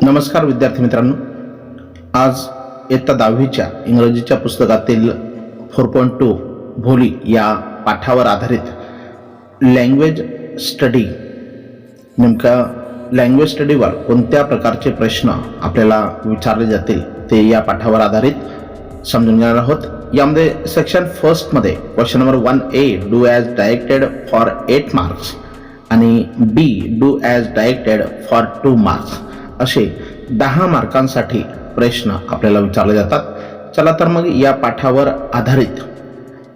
नमस्कार विद्यार्थी मित्रांनो, आज इयत्ता 10वीच्या इंग्रजीच्या पुस्तकातील 4.2 भोली या पाठावर आधारित लँग्वेज स्टडी, नेमका लँग्वेज स्टडीवर कोणत्या प्रकारचे प्रश्न आपल्याला विचारले जातील ते या पाठावर आधारित समजून घेणार आहोत. यामध्ये सेक्शन फर्स्टमध्ये question number 1A do as directed for 8 marks आणि B do as directed for 2 marks असे 10 मार्कांसाठी प्रश्न आपल्याला विचारले जातात. चला तर मग या पाठावर आधारित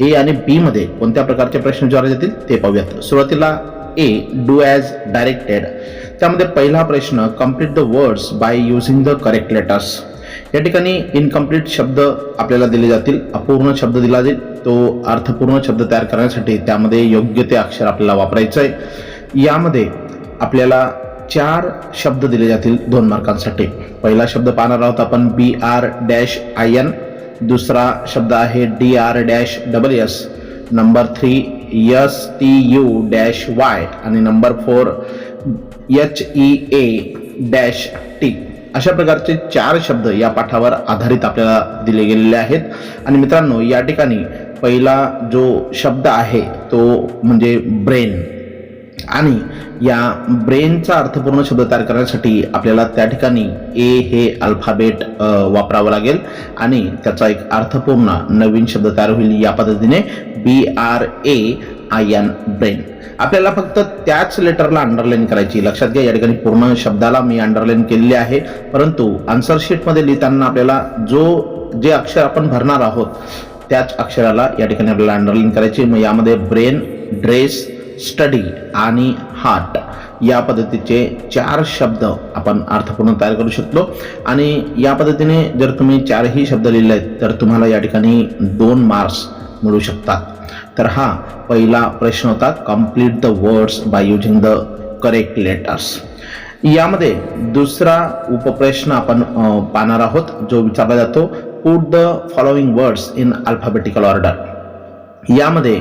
ए आणि बी मध्ये कोणत्या प्रकारचे प्रश्न विचारले जातील ते पाहूयात. सुरुवातीला ए डू ॲज डायरेक्टेड, त्यामध्ये पहिला प्रश्न complete the words by using the correct letters. या ठिकाणी इनकम्प्लीट शब्द आपल्याला दिले जातील, अपूर्ण शब्द दिला जाईल, तो अर्थपूर्ण शब्द तयार करण्यासाठी त्यामध्ये योग्य ते अक्षर आपल्याला वापरायचं आहे. यामध्ये आपल्याला 4 शब्द दिले जातील 2 मार्कांसाठी. पहिला शब्द पाहणार आहोत आपण BR-IN, दुसरा शब्द आहे DR-SS, नंबर 3 STU-Y आणि नंबर 4 HEA-T. अशा प्रकारचे 4 शब्द या पाठावर आधारित आपल्याला दिले गेलेले आहेत. आणि मित्रांनो, या ठिकाणी पहिला जो शब्द आहे तो म्हणजे ब्रेन, आणि या ब्रेनचा अर्थपूर्ण शब्द तयार करण्यासाठी आपल्याला त्या ठिकाणी ए हे अल्फाबेट वापरावं लागेल आणि त्याचा एक अर्थपूर्ण नवीन शब्द तयार होईल या पद्धतीने BRAIN, ब्रेन. आपल्याला फक्त त्याच लेटरला अंडरलाईन करायची. लक्षात घ्या, या ठिकाणी पूर्ण शब्दाला मी अंडरलाईन केलेले आहे, परंतु आन्सर शीटमध्ये लिहिताना आपल्याला जे अक्षर आपण भरणार आहोत त्याच अक्षराला या ठिकाणी आपल्याला अंडरलाईन करायची. मग यामध्ये ब्रेन, ड्रेस, स्टडी आणि हार्ट या पद्धतीचे 4 शब्द आपण अर्थपूर्ण तयार करू शकतो. आणि या पद्धतीने जर तुम्ही 4ही शब्द लिहिले तर तुम्हाला या ठिकाणी 2 मार्क्स मिळू शकतात. तर हा पहिला प्रश्न होता, complete the words by using the correct letters. यामध्ये दुसरा उपप्रश्न आपण पाहणार आहोत जो विचारला जातो, put the following words in alphabetical order. यामध्ये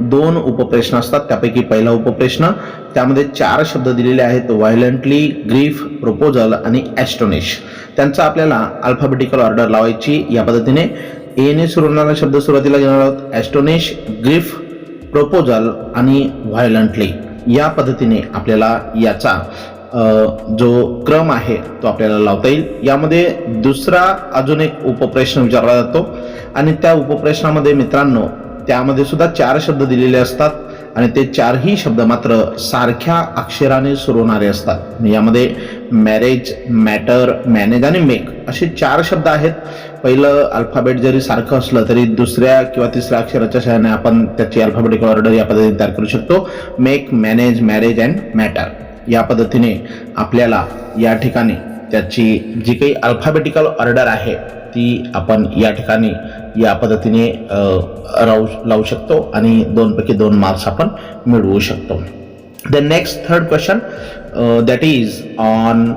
2 उपप्रश्न असतात. त्यापैकी पहिला उपप्रश्न, त्यामध्ये 4 शब्द दिलेले आहेत, व्हायलंटली, ग्रीफ, प्रपोजल आणि ॲस्टोनिश. त्यांचा आपल्याला अल्फाबेटिकल ऑर्डर लावायची. या पद्धतीने ए ने सुरू होणारा शब्द सुरुवातीला घेणार आहोत, ॲस्टोनिश, ग्रीफ, प्रपोजल आणि व्हायलंटली. या पद्धतीने आपल्याला याचा जो क्रम आहे तो आपल्याला लावता येईल. यामध्ये दुसरा अजून एक उपप्रश्न विचारला जातो आणि त्या उपप्रश्नामध्ये मित्रांनो त्यामध्ये सुद्धा 4 शब्द दिलेले असतात आणि ते 4ही शब्द मात्र सारख्या अक्षराने सुरू होणारे असतात. यामध्ये मॅरेज, मॅटर, मॅनेज आणि मेक असे 4 शब्द आहेत. पहिलं अल्फाबेट जरी सारखं असलं तरी दुसऱ्या किंवा तिसऱ्या अक्षराच्या सहाय्याने आपण त्याची अल्फाबेटिकल ऑर्डर या पद्धतीने तयार करू शकतो. Make, manage, marriage and matter. या पद्धतीने आपल्याला या ठिकाणी त्याची जी काही अल्फाबेटिकल ऑर्डर आहे ती आपण या ठिकाणी या पद्धतीने लावू शकतो आणि 2 पैकी 2 मार्क्स आपण मिळवू शकतो. The next third question that is on.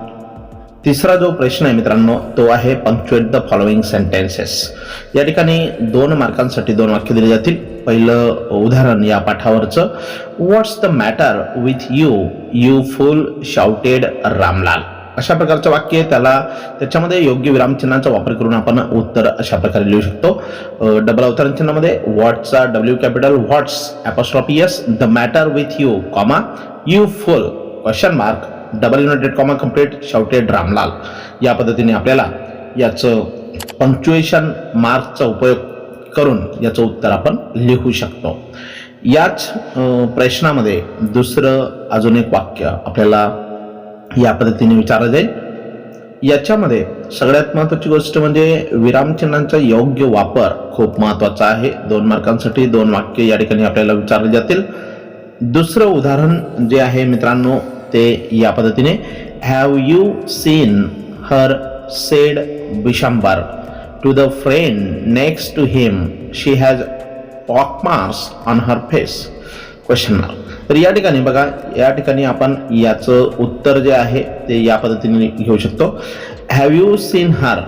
तिसरा जो प्रश्न आहे मित्रांनो तो आहे पंक्च्युएट द फॉलोइंग सेंटेन्सेस. या ठिकाणी 2 मार्कांसाठी 2 वाक्य दिले जातील. पहिलं उदाहरण या पाठावरचं, what's the matter with you fool shouted Ramlal. अशा प्रकारचं वाक्य त्याच्यामध्ये योग्य विरामचिन्हाचा वापर करून आपण उत्तर अशा प्रकारे लिहू शकतो. डबल अवतरण चिन्हामध्ये व्हॉट्सचा W capital, what's apostrophe S, the matter with you comma you full question mark, double United comma complete shouted Ramlal. या पद्धतीने आपल्याला याचं पंक्च्युएशन मार्कचा उपयोग करून याचं उत्तर आपण लिहू शकतो. याच प्रश्नामध्ये दुसरं अजून एक वाक्य आपल्याला या पद्धतीने विचारलं जाईल. याच्यामध्ये सगळ्यात महत्त्वाची गोष्ट म्हणजे विरामचिन्हांचा योग्य वापर खूप महत्त्वाचा आहे. 2 मार्कांसाठी 2 वाक्य या ठिकाणी आपल्याला विचारले जातील. दुसरं उदाहरण जे आहे मित्रांनो ते या पद्धतीने, have you seen her said Bishambar to the friend next to him, she has pock marks on her face question mark. तर या ठिकाणी बघा, या ठिकाणी आपण याचं उत्तर जे आहे ते या पद्धतीने घेऊ शकतो. Have you seen her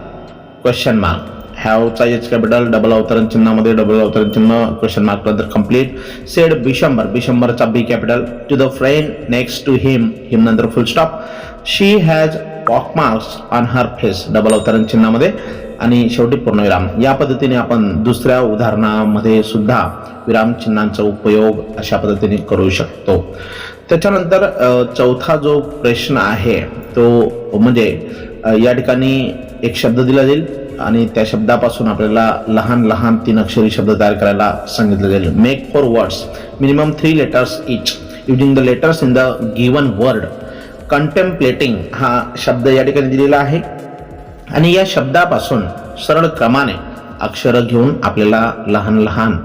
question mark, हॅवचा H कॅपिटल, डबल अवतरण चिन्हामध्ये डबल अवतरण चिन्ह, क्वेश्चन मार्क नंतर कंप्लीट, सेड बिशंबर, बिशंबरचा B capital, to the friend next to him, him नंतर full stop, she has pock marks on her face, double अवतरण चिन्हामध्ये आणि शेवटी पूर्णविराम. या पद्धतीने आपण दुसऱ्या उदाहरणामध्ये सुद्धा विराम चिन्हांचा उपयोग अशा पद्धतीने करू शकतो. त्याच्यानंतर चौथा जो प्रश्न आहे तो म्हणजे या ठिकाणी एक शब्द दिला जाईल आणि त्या शब्दापासून आपल्याला लहान लहान 3 अक्षरी शब्द तयार करायला सांगितलं जाईल. Make 4 words minimum 3 letters each using the letters in the given word. Contemplating हा शब्द या ठिकाणी दिलेला आहे आणि या शब्दापासून सरळ क्रमाने अक्षर घेऊन आपल्याला लहान लहान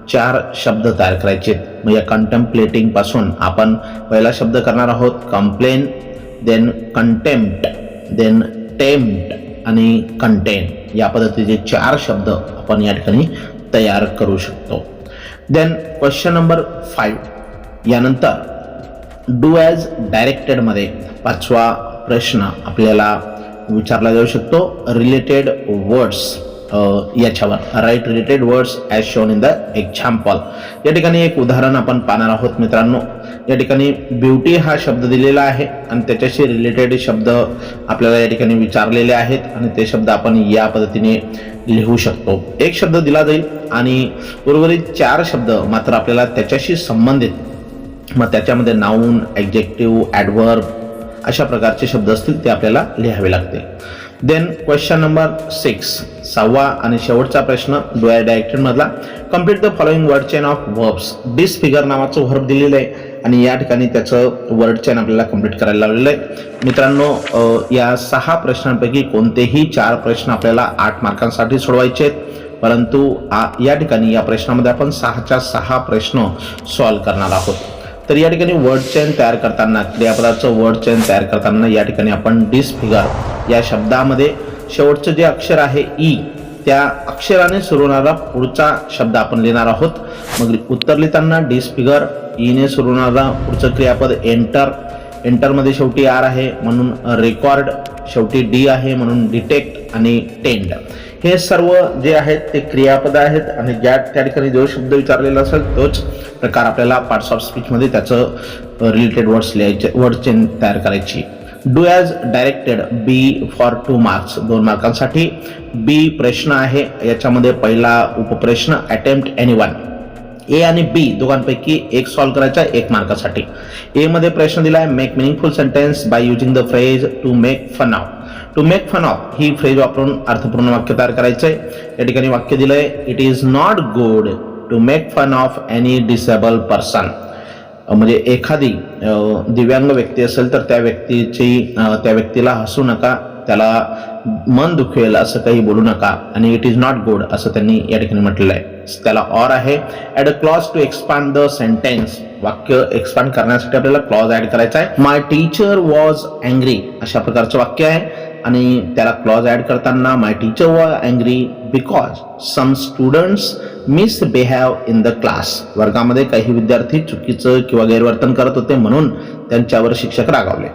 4 शब्द तयार करायचे. मग या कंटेम्प्लेटिंग पासून आपण पहिला शब्द करणार आहोत complain, then contempt, then tempt आणि कंटेन. या पद्धतीचे 4 शब्द आपण या ठिकाणी तयार करू शकतो. देन क्वेश्चन नंबर 5 यानंतर डू ॲज डायरेक्टेड मध्ये 5वा प्रश्न आपल्याला विचारला जाऊ शकतो. रिलेटेड वर्ड्स याच्यावर write related words as shown in the example. या ठिकाणी एक उदाहरण आपण पाहणार आहोत मित्रांनो. या ठिकाणी ब्युटी हा शब्द दिलेला आहे आणि त्याच्याशी रिलेटेड शब्द आपल्याला या ठिकाणी विचारलेले आहेत आणि ते शब्द आपण या पद्धतीने लिहू शकतो. एक शब्द दिला जाईल आणि उर्वरित 4 शब्द मात्र आपल्याला त्याच्याशी संबंधित, मग त्याच्यामध्ये नाऊन, ॲडजेक्टिव्ह, ॲडव्हर्ब अशा प्रकारचे शब्द असतील ते आपल्याला लिहावे लागतील. देन क्वेश्चन नंबर 6 6वा आणि शेवटचा प्रश्न डू ॲज डायरेक्टेड मधला. Complete the following word chain of verbs. Disfigure नावाचं वर्ब दिलेलं आहे आणि या ठिकाणी त्याचं वर्ड चेन आपल्याला कम्प्लीट करायला लावलेलं आहे. मित्रांनो या 6 प्रश्नांपैकी कोणतेही 4 प्रश्न आपल्याला 8 मार्कांसाठी सोडवायचे आहेत, परंतु या ठिकाणी या प्रश्नामध्ये आपण 6च्या 6 प्रश्न सॉल्व्ह करणार आहोत. तर या ठिकाणी वर्ड चेन तयार करताना, क्रियापदाचं वर्ड चेन तयार करताना या ठिकाणी आपण डिसफिगर या शब्दामध्ये शेवटचं जे अक्षर आहे ई, त्या अक्षराने सुरू होणारा पुढचा शब्द आपण लिहिणार आहोत. मग उत्तर लिहिताना डिसफिगर, ईने सुरू होणारा पुढचं क्रियापद एंटर, एंटरमध्ये शेवटी आर आहे म्हणून रेकॉर्ड, शेवटी डी आहे म्हणून डिटेक्ट आणि टेंड. हे सर्व जे आहेत ते क्रियापद आहेत आणि त्या ठिकाणी जो शब्द विचारलेला असेल तोच प्रकार आपल्याला पार्ट्स ऑफ स्पीचमध्ये त्याचं रिलेटेड वर्ड्स लिहायचे, वर्ड चेन तयार करायची. Do as directed B for 2 marks 2 मार्कांसाठी. बी प्रश्न आहे, याच्यामध्ये पहिला उपप्रश्न अटेम्प्ट एनीवन. ए आणि बी दोघांपैकी एक सॉल्व्ह करायचा 1 मार्कासाठी. ए मध्ये प्रश्न दिला आहे make meaningful sentence by using the phrase to make fun of. To make fun of ही फ्रेज वापरून अर्थपूर्ण वाक्य तयार करायचंय. या ठिकाणी वाक्य दिलंय it is not good to make fun of any disable person. म्हणजे एखादी दिव्यांग व्यक्ती असेल तर त्या व्यक्तीला हसू नका, त्याला मन दुखेल असं काही बोलू नका आणि इट इज नॉट गुड असं त्यांनी या ठिकाणी म्हटलेलं आहे. त्याला ऑर आहे. Add a clause to expand the sentence. वाक्य एक्सपांड करण्यासाठी आपल्याला क्लॉज ॲड करायचा आहे. माय टीचर वॉज अँग्री अशा प्रकारचं वाक्य आहे आणि त्याला क्लॉज ॲड करताना my teacher was angry because some students misbehave in the class. वर्गामध्ये काही विद्यार्थी चुकीचं किंवा गैरवर्तन करत होते म्हणून त्यांच्यावर शिक्षक रागावले.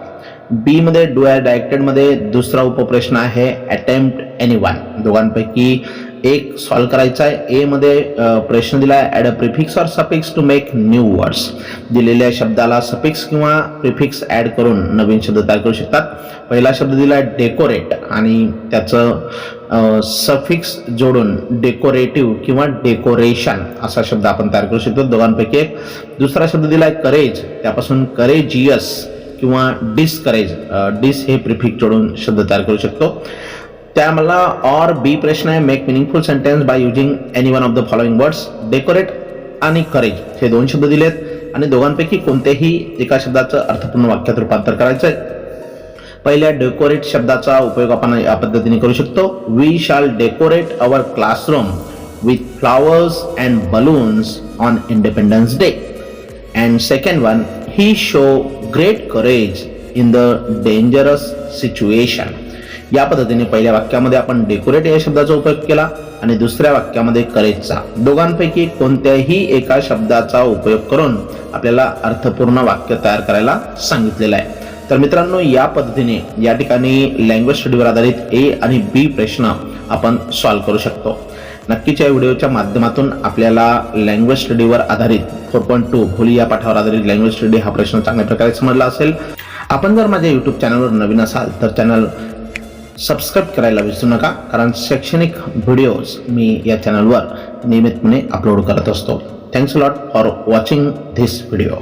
बी मध्ये डू ॲज डायरेक्टेड मध्ये दुसरा उपप्रश्न आहे अटेम्प्ट एनीवन. दोघांपैकी एक सॉल्व्ह करायचा आहे. ए मध्ये प्रश्न दिला आहे add a prefix or suffix to make new words. दिलेल्या शब्दाला सफिक्स किंवा प्रिफिक्स ॲड करून नवीन शब्द तयार करू शकतात. पहिला शब्द दिला आहे डेकोरेट आणि त्याचं सफिक्स जोडून डेकोरेटिव्ह किंवा डेकोरेशन असा शब्द आपण तयार करू शकतो. दोघांपैकी एक. दुसरा शब्द दिला आहे करेज, त्यापासून करेजियस किंवा डिसकरेज, डिस हे प्रिफिक्स जोडून शब्द तयार करू शकतो. त्याला ऑर बी प्रश्न आहे make meaningful sentence by using any one of the following words. Decorate आणि करेज हे 2 शब्द दिलेत आणि दोघांपैकी कोणतेही एका शब्दाचं अर्थपूर्ण वाक्यात रूपांतर करायचं आहे. पहिल्या डेकोरेट शब्दाचा उपयोग आपण या पद्धतीने करू शकतो. We shall decorate our classroom with flowers and balloons on Independence Day. And second one he show great courage in the dangerous situation. या पद्धतीने पहिल्या वाक्यामध्ये आपण डेकोरेट या शब्दाचा उपयोग केला आणि दुसऱ्या वाक्यामध्ये करेजचा. दोघांपैकी कोणत्याही एका शब्दाचा उपयोग करून आपल्याला अर्थपूर्ण वाक्य तयार करायला सांगितलेलं आहे. तर मित्रांनो या पद्धतीने या ठिकाणी लँग्वेज स्टडीवर आधारित ए आणि बी प्रश्न आपण सॉल्व्ह करू शकतो. नक्कीच या व्हिडिओच्या माध्यमातून आपल्याला लँग्वेज स्टडीवर आधारित 4.2 भोली या पाठावर आधारित लँग्वेज स्टडी हा प्रश्न चांगल्या प्रकारे समजला असेल. आपण जर माझ्या यूट्यूब चॅनलवर नवीन असाल तर चॅनल सबस्क्राईब करायला विसरू नका, कारण शैक्षणिक व्हिडिओज मी या चॅनलवर नियमितपणे अपलोड करत असतो. Thanks a lot for watching this video.